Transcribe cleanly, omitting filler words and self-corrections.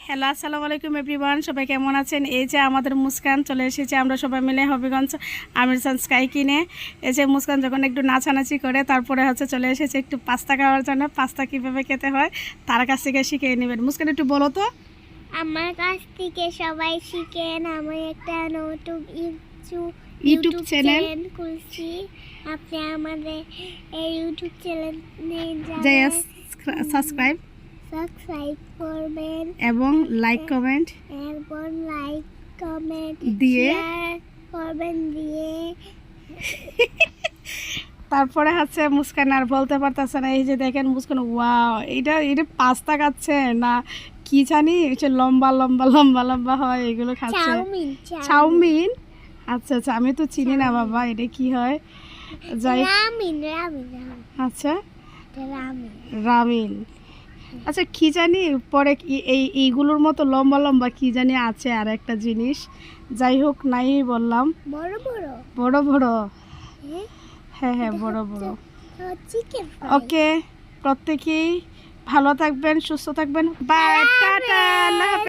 Hello, আসসালামু আলাইকুম everyone. সবাই কেমন আছেন? এই যে আমাদের মুস্কান চলে এসেছে, আমরা সবাই মিলে হবিগঞ্জ আমিরসান স্কাই কিনে। এই যে মুস্কান যখন একটু নাচানাচি করে তারপরে চলে এসেছে একটু পাস্তা খাওয়ার জন্য। পাস্তা কীভাবে খেতে হয় তার কাছ থেকে শিখিয়ে নেবেন। মুস্কান একটু বলো তো। আমার কাছ থেকে সবাই শিখেন। আমি একটা নতুন ইউটিউব চ্যানেল খুলছি। আপনি আমাদের এই ইউটিউব চ্যানেলে সাবস্ক্রাইব করবেন এবং লাইক কমেন্ট দিয়ে করবেন দিয়ে তারপরে মুস্কান আর বলতে পারতেছে না। এই যে দেখেন মুস্কান, ওয়াও, এটা পাস্তা খাচ্ছে না কি জানি, লম্বা লম্বা লম্বা লম্বা হয় এগুলো খাচ্ছে। চাউমিন। আচ্ছা আচ্ছা, আমি তো চিনি না বাবা, এটা কি হয়? যাই, আচ্ছা রামিন। আচ্ছা কি জানি পরে এইগুলোর মতো লম্বা লম্বা কি জানি আছে আর একটা জিনিস। যাই হোক, নাই বললাম, বড় বড় বড় বড়। হ্যাঁ হ্যাঁ, বড় বড়। ওকে, প্রত্যেকেই ভালো থাকবেন, সুস্থ থাকবেন। বাই, টাটা, আল্লাহ হাফেজ।